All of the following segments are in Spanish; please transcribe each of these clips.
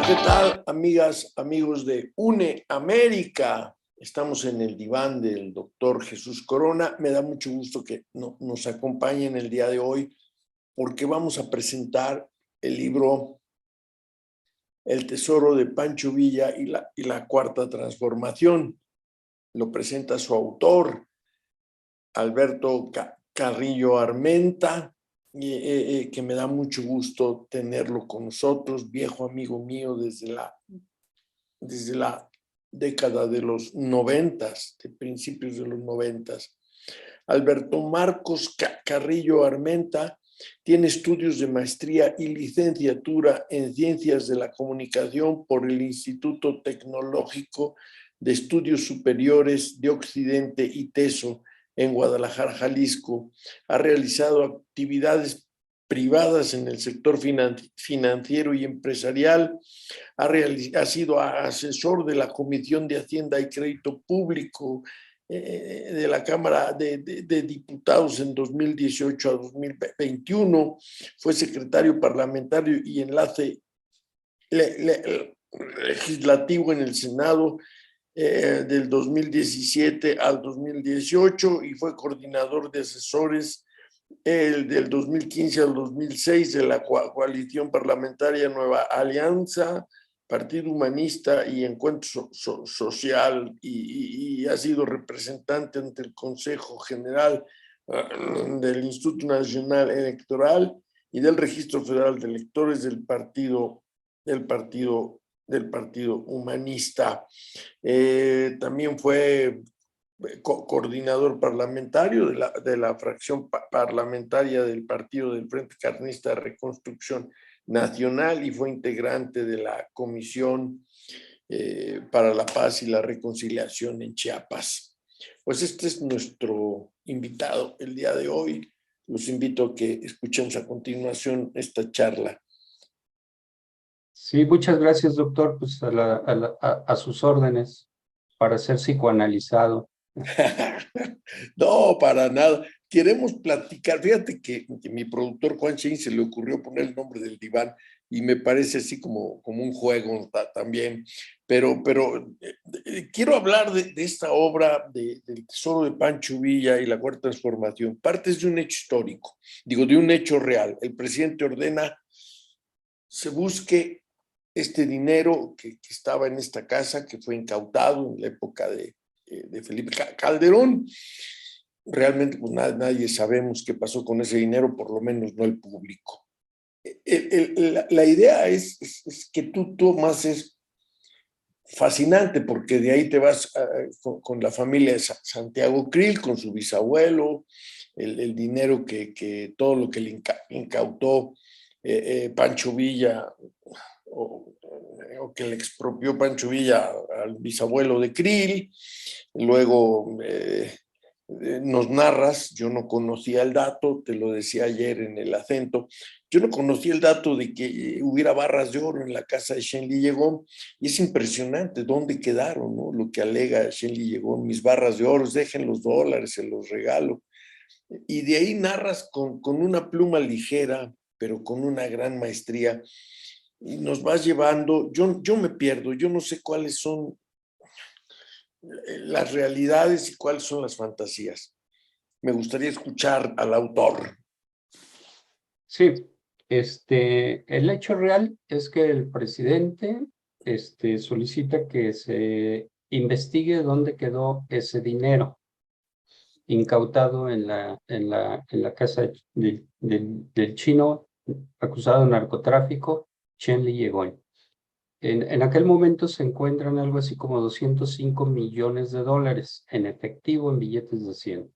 ¿Qué tal, amigas, amigos de UNE América? Estamos en el diván del doctor Jesús Corona. Me da mucho gusto que nos acompañen el día de hoy porque vamos a presentar el libro El Tesoro de Pancho Villa y la Cuarta Transformación. Lo presenta su autor, Alberto Carrillo Armenta, que me da mucho gusto tenerlo con nosotros, viejo amigo mío desde la década de los 90, de principios de los 90. Alberto Marcos Carrillo Armenta tiene estudios de maestría y licenciatura en Ciencias de la Comunicación por el Instituto Tecnológico de Estudios Superiores de Occidente, ITESO, en Guadalajara, Jalisco. Ha realizado actividades privadas en el sector financiero y empresarial. Ha sido asesor de la Comisión de Hacienda y Crédito Público de la Cámara de Diputados en 2018 a 2021. Fue secretario parlamentario y enlace legislativo en el Senado del 2017 al 2018 y fue coordinador de asesores del 2015 al 2006 de la coalición parlamentaria Nueva Alianza, Partido Humanista y Encuentro Social, y ha sido representante ante el Consejo General del Instituto Nacional Electoral y del Registro Federal de Electores del Partido Humanista. También fue coordinador parlamentario de la fracción parlamentaria del Partido del Frente Carlista de Reconstrucción Nacional y fue integrante de la Comisión para la Paz y la Reconciliación en Chiapas. Pues este es nuestro invitado el día de hoy. Los invito a que escuchemos a continuación esta charla. Sí, muchas gracias, doctor. Pues a sus órdenes para ser psicoanalizado. No, para nada. Queremos platicar. Fíjate que mi productor Juan Chain se le ocurrió poner el nombre del diván y me parece así como un juego también. Pero quiero hablar de esta obra del Tesoro de Pancho Villa y la Cuarta Transformación. Partes de un hecho histórico, digo, de un hecho real. El presidente ordena se busque este dinero que estaba en esta casa, que fue incautado en la época de Felipe Calderón. Realmente pues, nadie sabemos qué pasó con ese dinero, por lo menos no el público. La idea es que tú tomas, es fascinante, porque de ahí te vas con la familia de Santiago Krill, con su bisabuelo, el dinero todo lo que le incautó Pancho Villa, o que le expropió Pancho Villa al bisabuelo de Krill. Luego nos narras, yo no conocía el dato, te lo decía ayer en el acento, yo no conocía el dato de que hubiera barras de oro en la casa de Shenli Llegón, y es impresionante dónde quedaron, ¿no? Lo que alega Shenli Llegón, mis barras de oro, dejen los dólares, se los regalo. Y de ahí narras con una pluma ligera, pero con una gran maestría, y nos vas llevando. Yo me pierdo, yo no sé cuáles son las realidades y cuáles son las fantasías. Me gustaría escuchar al autor. Sí, el hecho real es que el presidente solicita que se investigue dónde quedó ese dinero incautado en la casa del chino acusado de narcotráfico, Chen Li Yegon. En aquel momento se encuentran algo así como 205 millones de dólares en efectivo, en billetes de 100.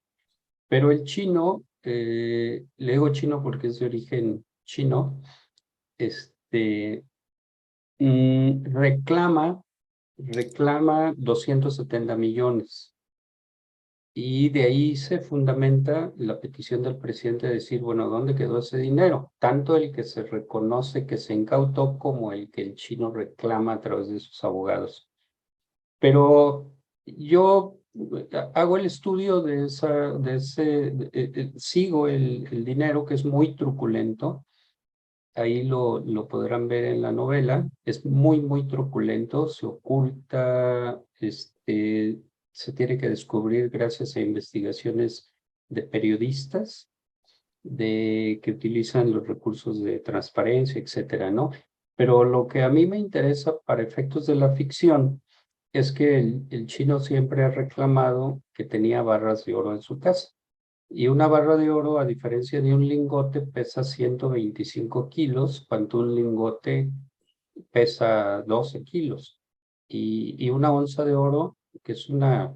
Pero el chino, le digo chino porque es de origen chino, reclama 270 millones. Y de ahí se fundamenta la petición del presidente de decir, bueno, ¿dónde quedó ese dinero? Tanto el que se reconoce que se incautó como el que el chino reclama a través de sus abogados. Pero yo hago el estudio sigo el dinero, que es muy truculento, ahí lo podrán ver en la novela. Es muy, muy truculento, se oculta, se tiene que descubrir gracias a investigaciones de periodistas que utilizan los recursos de transparencia, etcétera, ¿no? Pero lo que a mí me interesa para efectos de la ficción es que el chino siempre ha reclamado que tenía barras de oro en su casa. Y una barra de oro, a diferencia de un lingote, pesa 125 kilos, cuando un lingote pesa 12 kilos. Y una onza de oro, que es una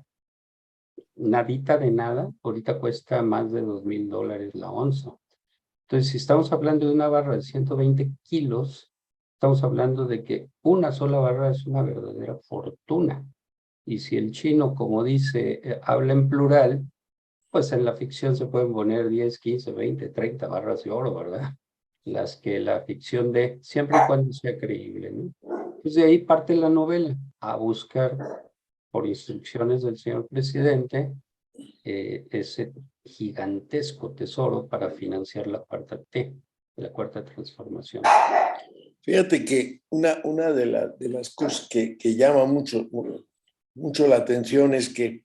nadita de nada, ahorita cuesta más de $2,000 la onza. Entonces, si estamos hablando de una barra de 120 kilos, estamos hablando de que una sola barra es una verdadera fortuna. Y si el chino, como dice, habla en plural, pues en la ficción se pueden poner 10, 15, 20, 30 barras de oro, ¿verdad? Las que la ficción dé, siempre y cuando sea creíble, ¿no? Pues de ahí parte la novela, a buscar, por instrucciones del señor presidente, ese gigantesco tesoro para financiar la cuarta T, la cuarta transformación. Fíjate que una de las cosas que llama mucho la atención es que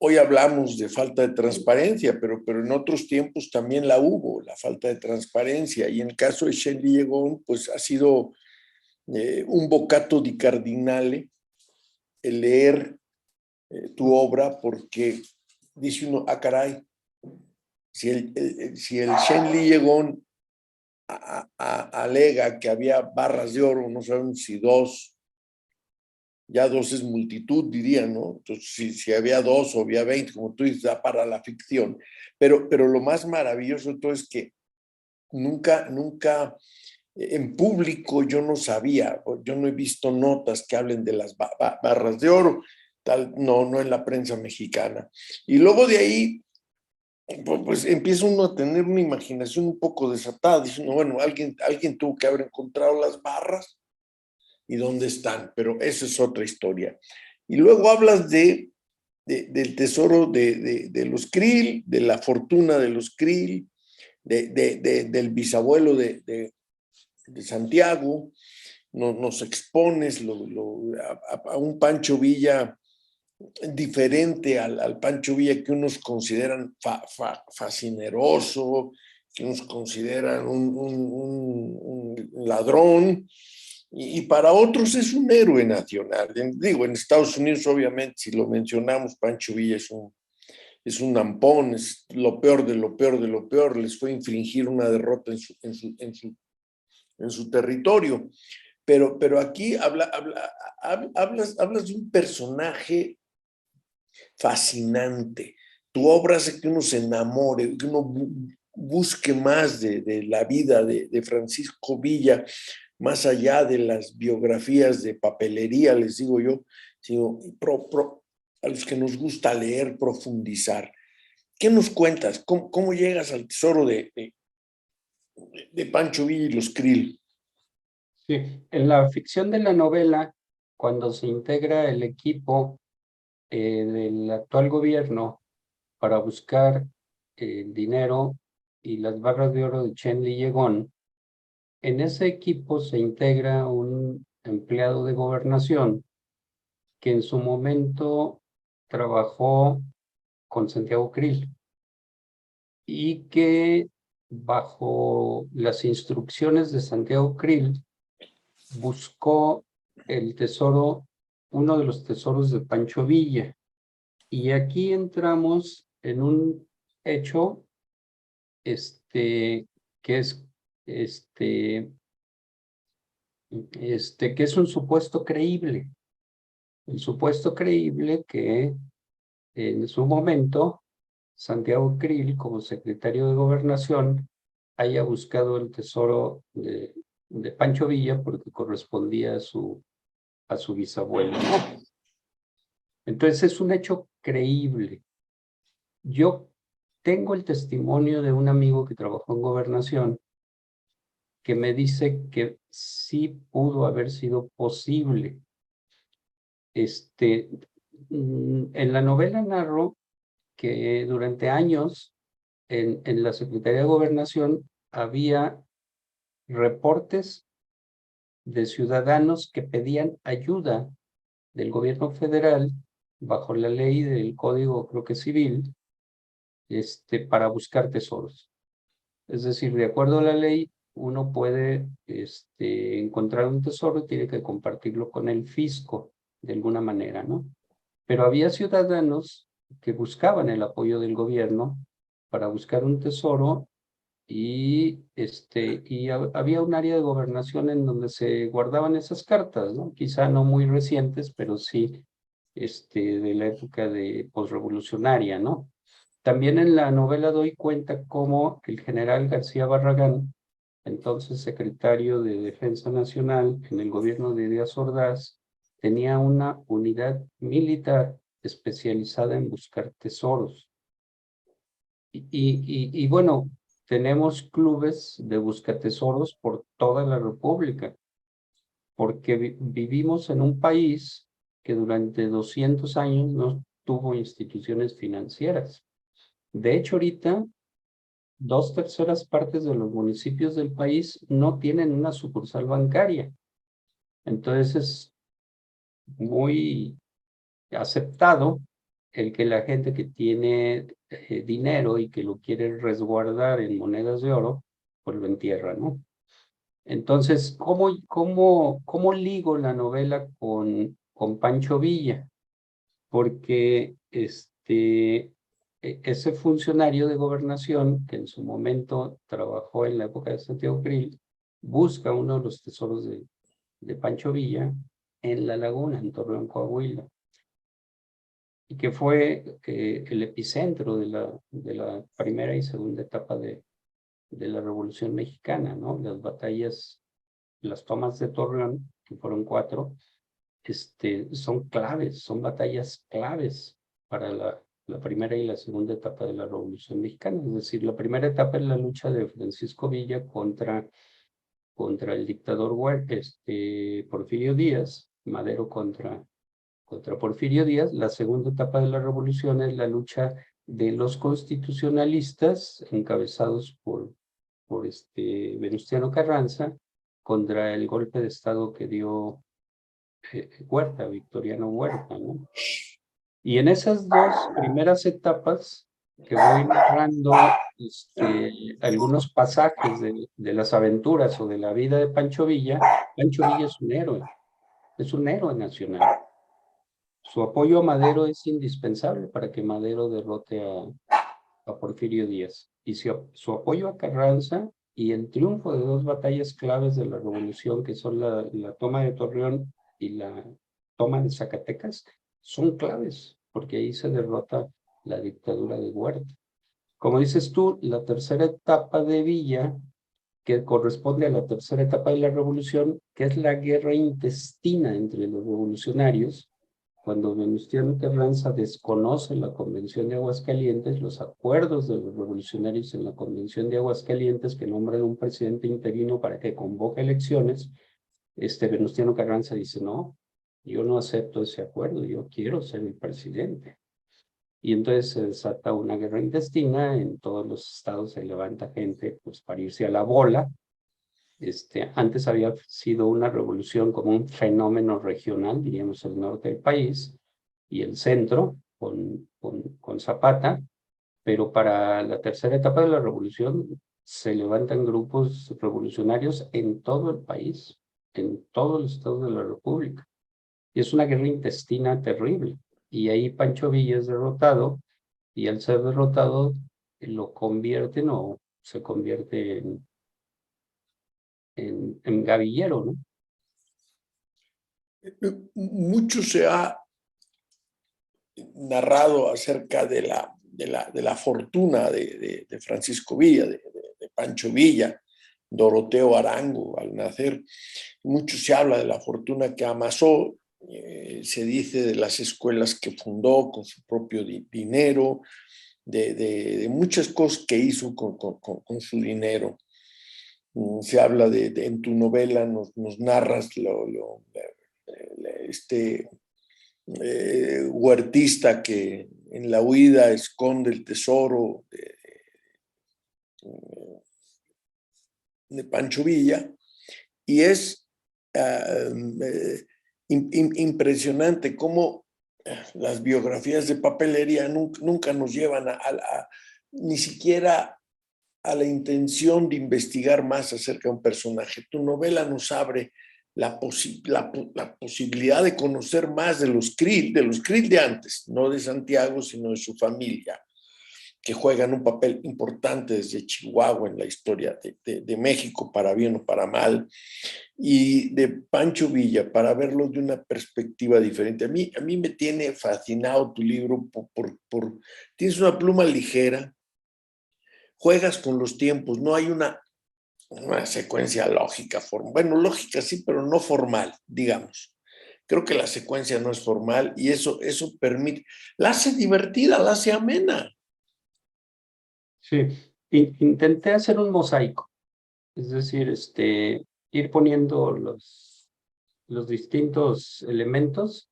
hoy hablamos de falta de transparencia, pero en otros tiempos también la hubo, la falta de transparencia. Y en el caso de Shen Liegón, pues ha sido un bocato di cardinale el leer tu obra, porque dice uno, ah, caray, si el Shen Liegón alega que había barras de oro, no sabemos si dos, ya dos es multitud, diría, ¿no? Entonces, si había dos o había 20, como tú dices, da para la ficción. Pero lo más maravilloso de todo es que nunca en público yo no sabía, yo no he visto notas que hablen de las barras de oro, tal, no en la prensa mexicana. Y luego de ahí, pues empieza uno a tener una imaginación un poco desatada, diciendo, bueno, alguien tuvo que haber encontrado las barras y dónde están, pero esa es otra historia. Y luego hablas del tesoro de los Krill, de la fortuna de los Krill, del bisabuelo de Santiago, nos expones a un Pancho Villa diferente al Pancho Villa que unos consideran fascineroso, que unos consideran un ladrón, y para otros es un héroe nacional. Digo, en Estados Unidos, obviamente, si lo mencionamos, Pancho Villa es un ampón, es lo peor de lo peor de lo peor, les fue infringir una derrota en su territorio. Pero aquí hablas de un personaje fascinante. Tu obra hace que uno se enamore, que uno busque más de la vida de Francisco Villa, más allá de las biografías de papelería, les digo yo, sino a los que nos gusta leer, profundizar. ¿Qué nos cuentas? ¿Cómo llegas al tesoro de Pancho Villa y los Krill? Sí, en la ficción de la novela, cuando se integra el equipo del actual gobierno para buscar el dinero y las barras de oro de Chen Liyegón, en ese equipo se integra un empleado de gobernación que en su momento trabajó con Santiago Krill y que bajo las instrucciones de Santiago Krill buscó el tesoro, uno de los tesoros de Pancho Villa. Y aquí entramos en un hecho que es que es un supuesto creíble. El supuesto creíble que en su momento Santiago Krill, como secretario de Gobernación, haya buscado el tesoro de Pancho Villa porque correspondía a su bisabuelo. Entonces es un hecho creíble. Yo tengo el testimonio de un amigo que trabajó en Gobernación que me dice que sí pudo haber sido posible. En la novela narro que durante años en la Secretaría de Gobernación había reportes de ciudadanos que pedían ayuda del gobierno federal bajo la ley del Código, creo que civil, para buscar tesoros. Es decir, de acuerdo a la ley, uno puede encontrar un tesoro y tiene que compartirlo con el fisco de alguna manera, ¿no? Pero había ciudadanos que buscaban el apoyo del gobierno para buscar un tesoro y había un área de gobernación en donde se guardaban esas cartas, ¿no? Quizá no muy recientes, pero sí de la época de posrevolucionaria, ¿no? También en la novela doy cuenta cómo el general García Barragán, entonces secretario de Defensa Nacional en el gobierno de Díaz Ordaz, tenía una unidad militar especializada en buscar tesoros. Y bueno, tenemos clubes de buscatesoros por toda la República, porque vivimos en un país que durante 200 años no tuvo instituciones financieras. De hecho, ahorita 2/3 de los municipios del país no tienen una sucursal bancaria. Entonces es muy aceptado el que la gente que tiene dinero y que lo quiere resguardar en monedas de oro, pues lo entierra, ¿no? Entonces, ¿cómo ligo la novela con Pancho Villa? Porque ese funcionario de gobernación, que en su momento trabajó en la época de Santiago Krill, busca uno de los tesoros de Pancho Villa en La Laguna, en Torreón, Coahuila, y que fue el epicentro de la primera y segunda etapa de la Revolución Mexicana, ¿no? Las batallas, las tomas de Torreón, que fueron 4, son claves, son batallas claves para la primera y la segunda etapa de la Revolución Mexicana. Es decir, la primera etapa es la lucha de Francisco Villa contra el dictador Porfirio Díaz, Madero contra Porfirio Díaz. La segunda etapa de la revolución es la lucha de los constitucionalistas, encabezados por Venustiano Carranza, contra el golpe de Estado que dio Huerta, Victoriano Huerta, ¿no? Y en esas dos primeras etapas, que voy narrando algunos pasajes de las aventuras o de la vida de Pancho Villa es un héroe nacional. Su apoyo a Madero es indispensable para que Madero derrote a Porfirio Díaz. Y su apoyo a Carranza y el triunfo de 2 batallas claves de la revolución, que son la toma de Torreón y la toma de Zacatecas, son claves, porque ahí se derrota la dictadura de Huerta. Como dices tú, la tercera etapa de Villa, que corresponde a la tercera etapa de la revolución, que es la guerra intestina entre los revolucionarios, cuando Venustiano Carranza desconoce la Convención de Aguascalientes, los acuerdos de los revolucionarios en la Convención de Aguascalientes, que nombran un presidente interino para que convoque elecciones, Venustiano Carranza dice, no, yo no acepto ese acuerdo, yo quiero ser el presidente. Y entonces se desata una guerra intestina, en todos los estados se levanta gente pues para irse a la bola. Antes había sido una revolución como un fenómeno regional, diríamos el norte del país y el centro con Zapata, pero para la tercera etapa de la revolución se levantan grupos revolucionarios en todo el país, en todos los estados de la República. Y es una guerra intestina terrible. Y ahí Pancho Villa es derrotado, y al ser derrotado lo convierten o se convierte en gavillero, ¿no? Mucho se ha narrado acerca de la fortuna de Francisco Villa, de Pancho Villa, Doroteo Arango al nacer. Mucho se habla de la fortuna que amasó, se dice de las escuelas que fundó con su propio dinero, de muchas cosas que hizo con su dinero. Se habla en tu novela, nos narras huertista que en la huida esconde el tesoro de Pancho Villa, y es impresionante cómo las biografías de papelería nunca nos llevan ni siquiera a la intención de investigar más acerca de un personaje. Tu novela nos abre la posibilidad de conocer más de los Krill de antes, no de Santiago, sino de su familia, que juegan un papel importante desde Chihuahua en la historia de México, para bien o para mal, y de Pancho Villa, para verlo de una perspectiva diferente. A mí me tiene fascinado tu libro, tienes una pluma ligera, juegas con los tiempos, no hay una secuencia lógica, bueno, lógica sí, pero no formal, digamos. Creo que la secuencia no es formal y eso permite, la hace divertida, la hace amena. Sí, intenté hacer un mosaico, es decir, ir poniendo los distintos elementos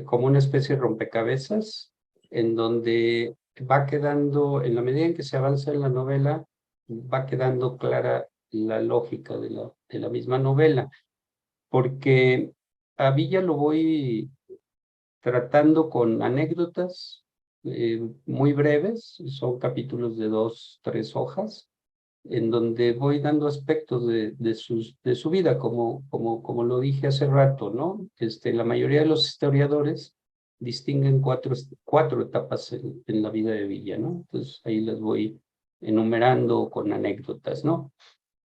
como una especie de rompecabezas, en donde va quedando, en la medida en que se avanza en la novela, va quedando clara la lógica de la misma novela, porque a Villa lo voy tratando con anécdotas muy breves, son capítulos de 2, 3 hojas, en donde voy dando aspectos de su vida, como lo dije hace rato, ¿no? La mayoría de los historiadores distinguen cuatro etapas en la vida de Villa, ¿no? Entonces ahí las voy enumerando con anécdotas, ¿no?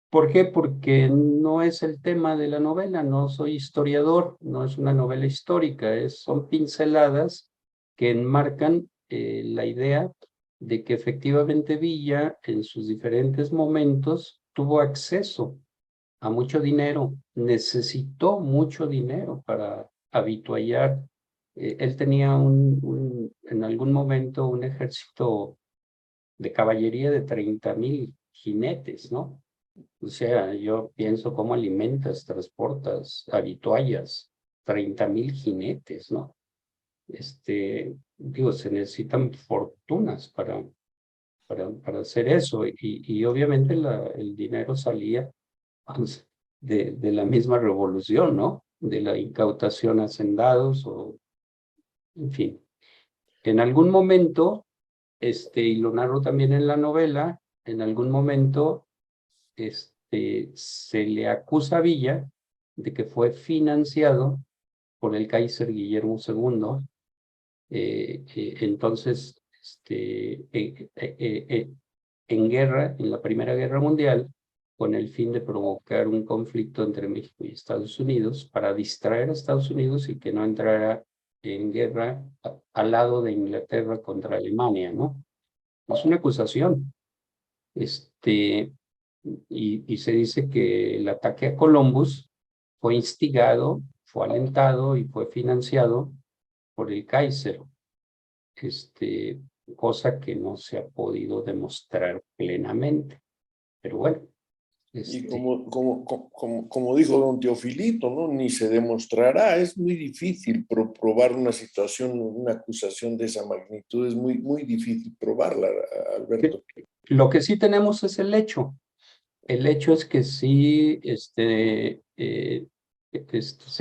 ¿Por qué? Porque no es el tema de la novela, no soy historiador, no es una novela histórica, son pinceladas que enmarcan la idea de que efectivamente Villa en sus diferentes momentos tuvo acceso a mucho dinero, necesitó mucho dinero para habituallar. Él tenía en algún momento un ejército de caballería de 30,000 jinetes, ¿no? O sea, yo pienso cómo alimentas, transportas, habituallas 30,000 jinetes, ¿no? Digo, se necesitan fortunas para hacer eso y obviamente el dinero salía pues, de la misma revolución, ¿no? De la incautación a hacendados o, en fin. En algún momento, y lo narro también en la novela, en algún momento se le acusa a Villa de que fue financiado por el Kaiser Guillermo II. Entonces, en guerra, en la Primera Guerra Mundial, con el fin de provocar un conflicto entre México y Estados Unidos, para distraer a Estados Unidos y que no entrara en guerra al lado de Inglaterra contra Alemania, ¿no? Es una acusación. Y se dice que el ataque a Columbus fue instigado, fue alentado y fue financiado por el Kaiser, cosa que no se ha podido demostrar plenamente. Pero bueno. Y como dijo don Teofilito, ¿no? Ni se demostrará, es muy difícil probar una situación, una acusación de esa magnitud, es muy difícil probarla, Alberto. Lo que sí tenemos es el hecho. El hecho es que sí, se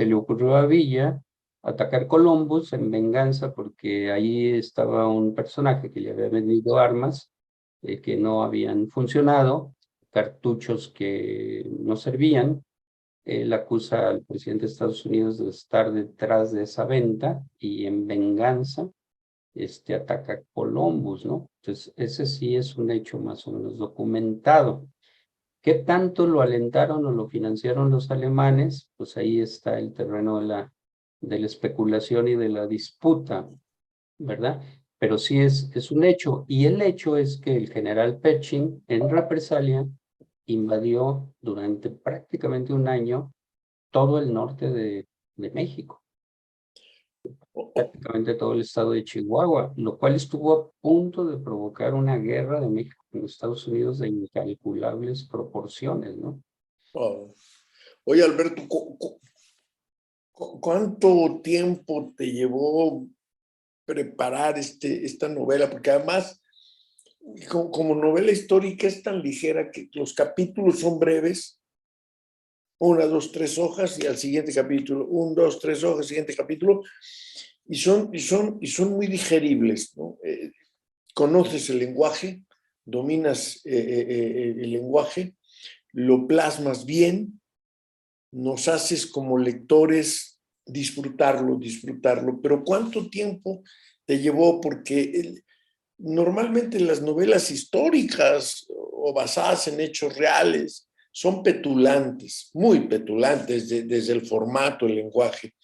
le ocurrió a Villa atacar Columbus en venganza porque ahí estaba un personaje que le había vendido armas que no habían funcionado, cartuchos que no servían. Él acusa al presidente de Estados Unidos de estar detrás de esa venta y en venganza ataca a Columbus, ¿no? Entonces, ese sí es un hecho más o menos documentado. ¿Qué tanto lo alentaron o lo financiaron los alemanes? Pues ahí está el terreno de la especulación y de la disputa, ¿verdad? Pero sí es un hecho. Y el hecho es que el general Pershing, en represalia, invadió durante prácticamente un año todo el norte de México, prácticamente todo el estado de Chihuahua, lo cual estuvo a punto de provocar una guerra de México con Estados Unidos de incalculables proporciones, ¿no? Oh. Oye, Alberto, ¿cuánto tiempo te llevó preparar esta novela? Porque además como novela histórica es tan ligera que los capítulos son breves, 1, 2, 3 hojas, y al siguiente capítulo, 1, 2, 3 hojas, siguiente capítulo, y son muy digeribles, ¿no? Conoces el lenguaje, dominas el lenguaje, lo plasmas bien, nos haces como lectores disfrutarlo, pero ¿cuánto tiempo te llevó? Porque normalmente las novelas históricas o basadas en hechos reales son petulantes, muy petulantes desde el formato, el lenguaje.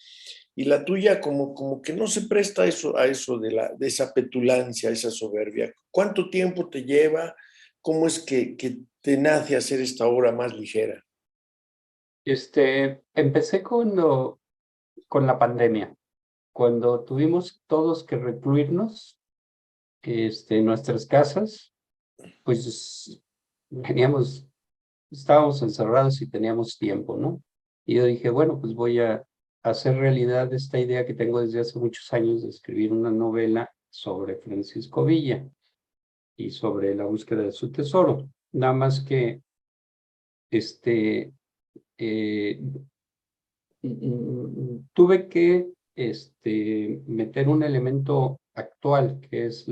Y la tuya como que no se presta a eso de esa petulancia, a esa soberbia. ¿Cuánto tiempo te lleva? ¿Cómo es que te nace hacer esta obra más ligera? Empecé con la pandemia, cuando tuvimos todos que recluirnos en nuestras casas, pues veníamos, estábamos encerrados y teníamos tiempo, ¿no? Y yo dije, bueno, pues voy a hacer realidad esta idea que tengo desde hace muchos años de escribir una novela sobre Francisco Villa y sobre la búsqueda de su tesoro. Nada más que este, eh, tuve que meter un elemento actual, que es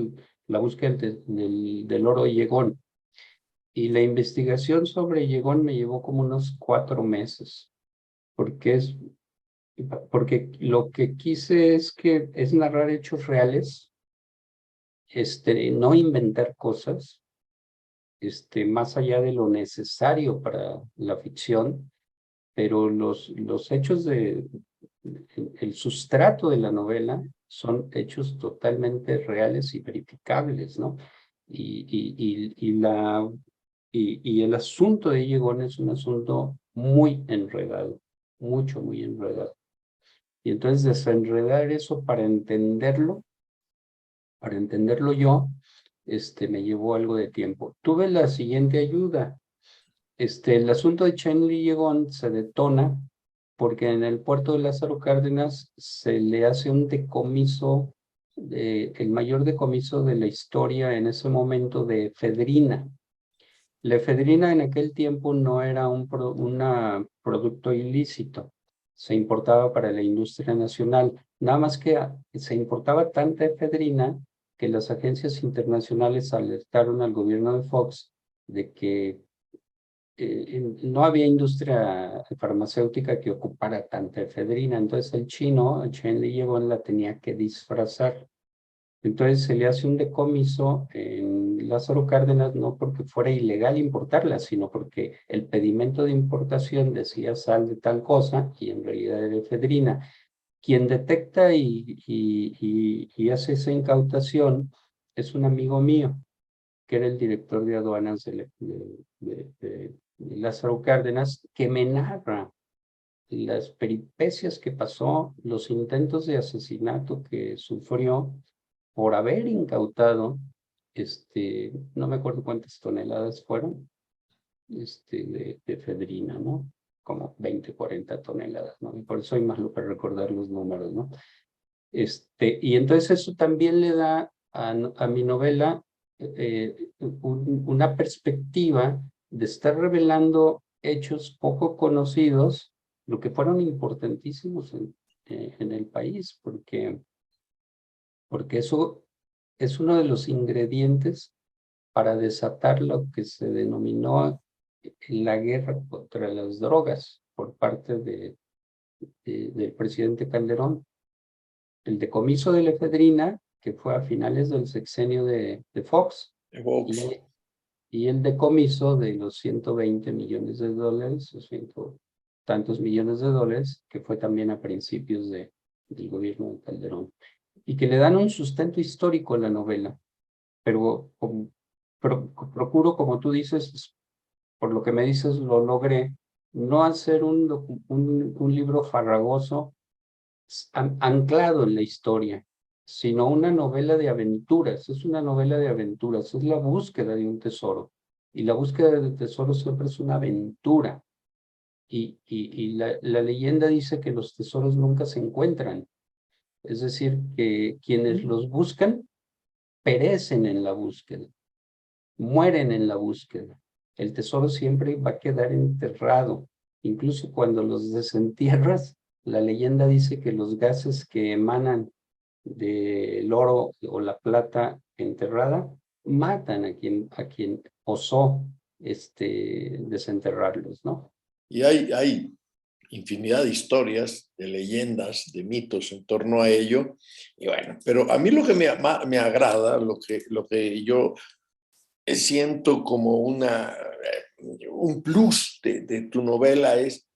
la búsqueda del oro Yegón. Y la investigación sobre Yegón me llevó como unos 4 meses, porque lo que quise es narrar hechos reales, no inventar cosas, más allá de lo necesario para la ficción, pero los hechos el sustrato de la novela son hechos totalmente reales y verificables, ¿no? Y el asunto de Yegón es un asunto muy enredado, muy enredado. Y entonces desenredar eso para entenderlo yo, me llevó algo de tiempo. Tuve la siguiente ayuda. El asunto de Chen Li Yegon se detona porque en el puerto de Lázaro Cárdenas se le hace un decomiso, el mayor decomiso de la historia en ese momento de efedrina. La efedrina en aquel tiempo no era un producto ilícito, se importaba para la industria nacional, nada más que se importaba tanta efedrina que las agencias internacionales alertaron al gobierno de Fox de que no había industria farmacéutica que ocupara tanta efedrina, entonces el chino, Chen Liyebon, la tenía que disfrazar. Entonces se le hace un decomiso en Lázaro Cárdenas, no porque fuera ilegal importarla, sino porque el pedimento de importación decía sal de tal cosa y en realidad era efedrina. Quien detecta y hace esa incautación es un amigo mío, que era el director de aduanas de Lázaro Cárdenas, que me narra las peripecias que pasó, los intentos de asesinato que sufrió por haber incautado, no me acuerdo cuántas toneladas fueron, de efedrina, ¿no? Como 20, 40 toneladas, ¿no? Y por eso hay más lo para recordar los números, ¿no? Y entonces eso también le da a mi novela una perspectiva de estar revelando hechos poco conocidos, lo que fueron importantísimos en el país, porque eso es uno de los ingredientes para desatar lo que se denominó la guerra contra las drogas por parte del presidente Calderón. El decomiso de la efedrina, que fue a finales del sexenio de Fox, De Vox. y el decomiso de los 120 millones de dólares, o tantos millones de dólares, que fue también a principios del gobierno de Calderón, y que le dan un sustento histórico a la novela, pero procuro, como tú dices, por lo que me dices, lo logré, no hacer un libro farragoso anclado en la historia, sino una novela de aventuras. Es una novela de aventuras, es la búsqueda de un tesoro. Y la búsqueda del tesoro siempre es una aventura. Y la leyenda dice que los tesoros nunca se encuentran. Es decir, que quienes los buscan perecen en la búsqueda. mueren en la búsqueda. El tesoro siempre va a quedar enterrado. Incluso cuando los desentierras, la leyenda dice que los gases que emanan del oro o la plata enterrada matan a quien osó desenterrarlos, ¿no? Y hay infinidad de historias, de leyendas, de mitos en torno a ello. Y bueno, pero a mí lo que me agrada, lo que yo siento como un plus de tu novela es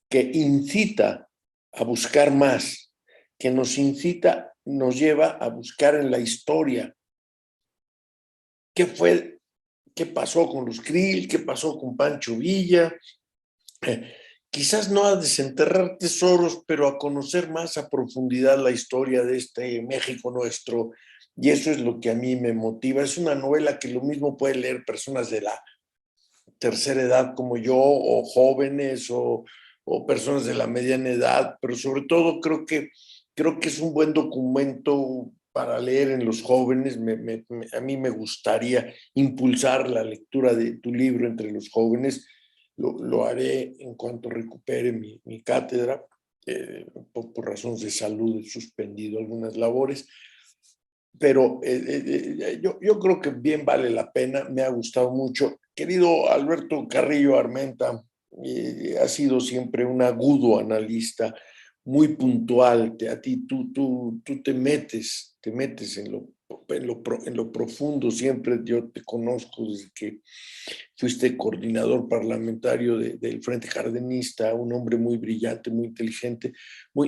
que incita a buscar más, que nos incita, nos lleva a buscar en la historia qué fue, qué pasó con los Krill, qué pasó con Pancho Villa. Quizás no a desenterrar tesoros, pero a conocer más a profundidad la historia de este México nuestro. Y eso es lo que a mí me motiva. Es una novela que lo mismo puede leer personas de la tercera edad como yo, o jóvenes, o personas de la mediana edad, pero sobre todo creo que es un buen documento para leer en los jóvenes. A mí me gustaría impulsar la lectura de tu libro entre los jóvenes. Lo haré en cuanto recupere mi cátedra. Por razones de salud he suspendido algunas labores, pero yo creo que bien vale la pena, me ha gustado mucho. Querido Alberto Carrillo Armenta, has sido siempre un agudo analista, muy puntual. A ti tú te metes en lo profundo. Siempre yo te conozco desde que fuiste coordinador parlamentario del Frente Cardenista, un hombre muy brillante, muy inteligente,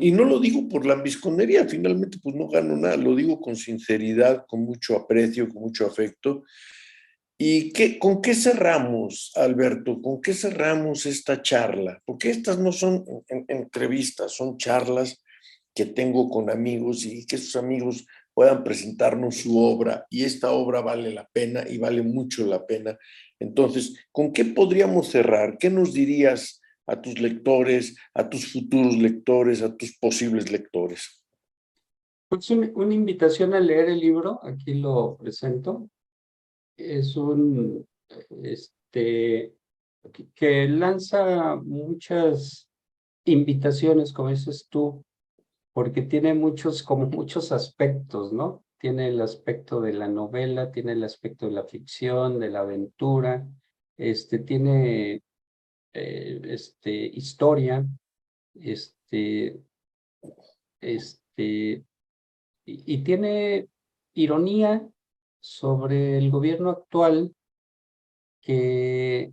y no lo digo por la ambisconería, finalmente pues no gano nada, lo digo con sinceridad, con mucho aprecio, con mucho afecto. ¿Y con qué cerramos, Alberto? ¿Con qué cerramos esta charla? Porque estas no son entrevistas, son charlas que tengo con amigos, y que esos amigos puedan presentarnos su obra, y esta obra vale la pena y vale mucho la pena. Entonces, ¿con qué podríamos cerrar? ¿Qué nos dirías a tus lectores, a tus futuros lectores, a tus posibles lectores? Pues una invitación a leer el libro, aquí lo presento. Es que lanza muchas invitaciones, como dices tú, porque tiene como muchos aspectos, ¿no? Tiene el aspecto de la novela, tiene el aspecto de la ficción, de la aventura, tiene historia, este, este, y tiene ironía sobre el gobierno actual que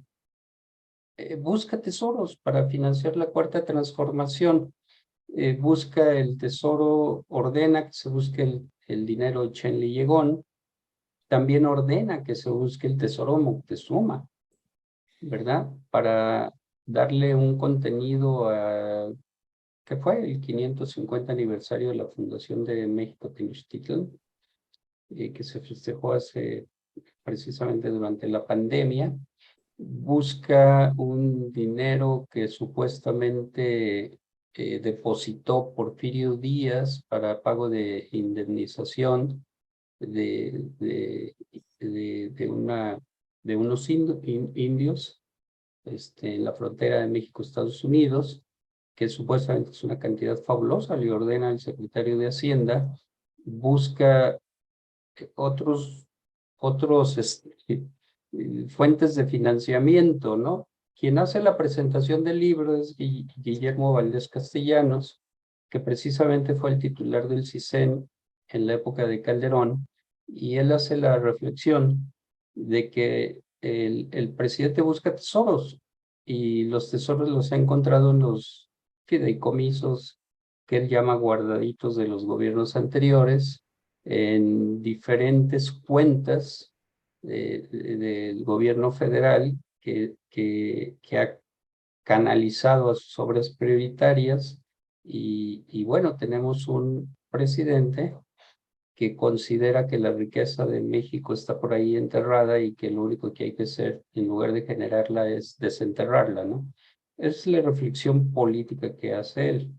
busca tesoros para financiar la cuarta transformación. Busca el tesoro, ordena que se busque el dinero de Chen Liyegón, también ordena que se busque el tesoro Moctezuma, ¿verdad? Para darle un contenido a, ¿qué fue? El 550 aniversario de la fundación de México Tenochtitlan, que se festejó precisamente durante la pandemia. Busca un dinero que supuestamente depositó Porfirio Díaz para pago de indemnización de unos indios en la frontera de México-Estados Unidos, que supuestamente es una cantidad fabulosa, le ordena al secretario de Hacienda. Busca otros fuentes de financiamiento, ¿no? Quien hace la presentación del libro es Guillermo Valdés Castellanos, que precisamente fue el titular del CISEN en la época de Calderón, y él hace la reflexión de que el presidente busca tesoros, y los tesoros los ha encontrado en los fideicomisos que él llama guardaditos de los gobiernos anteriores, en diferentes cuentas del gobierno federal que ha canalizado a sus obras prioritarias. Y bueno, tenemos un presidente que considera que la riqueza de México está por ahí enterrada y que lo único que hay que hacer, en lugar de generarla, es desenterrarla, ¿no? Es la reflexión política que hace él.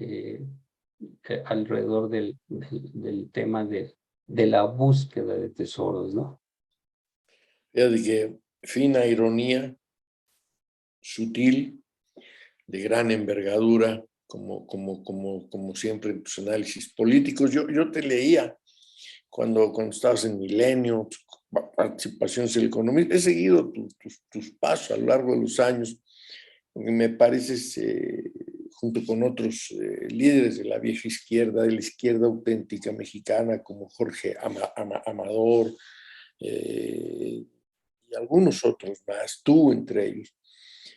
Eh, alrededor del tema de la búsqueda de tesoros, ¿no? de que fina ironía, sutil, de gran envergadura, como siempre en tus análisis políticos. Yo te leía cuando estabas en Milenio, participaciones en el economista. He seguido tus pasos a lo largo de los años, porque me pareces, junto con otros líderes de la vieja izquierda, de la izquierda auténtica mexicana, como Jorge Amador, y algunos otros más, tú entre ellos,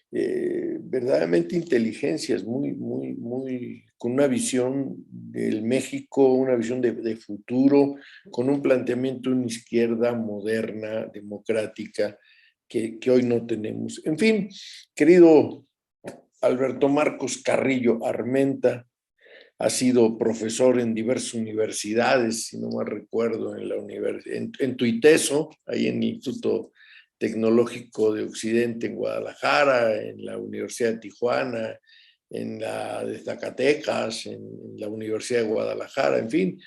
verdaderamente inteligencias, con una visión del México, una visión de futuro, con un planteamiento de una izquierda moderna, democrática, que hoy no tenemos. En fin, querido Alberto Marcos Carrillo Armenta, ha sido profesor en diversas universidades, si no mal recuerdo, en tu ITESO, ahí en el Instituto Tecnológico de Occidente en Guadalajara, en la Universidad de Tijuana, en la de Zacatecas, en la Universidad de Guadalajara, en fin.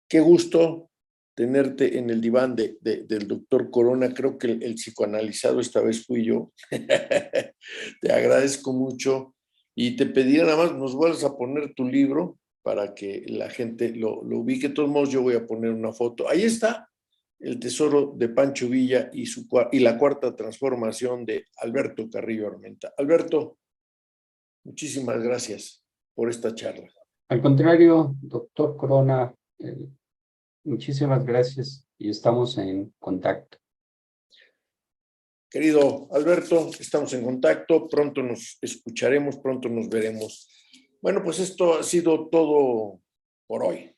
Qué gusto tenerte en el diván del doctor Corona. Creo que el psicoanalizado esta vez fui yo. Te agradezco mucho y te pediría nada más nos vuelvas a poner tu libro para que la gente lo ubique. De todos modos, yo voy a poner una foto. Ahí está El tesoro de Pancho Villa y la cuarta transformación de Alberto Carrillo Armenta. Alberto, muchísimas gracias por esta charla. Al contrario, doctor Corona, muchísimas gracias y estamos en contacto. Querido Alberto, estamos en contacto, pronto nos escucharemos, pronto nos veremos. Bueno, pues esto ha sido todo por hoy.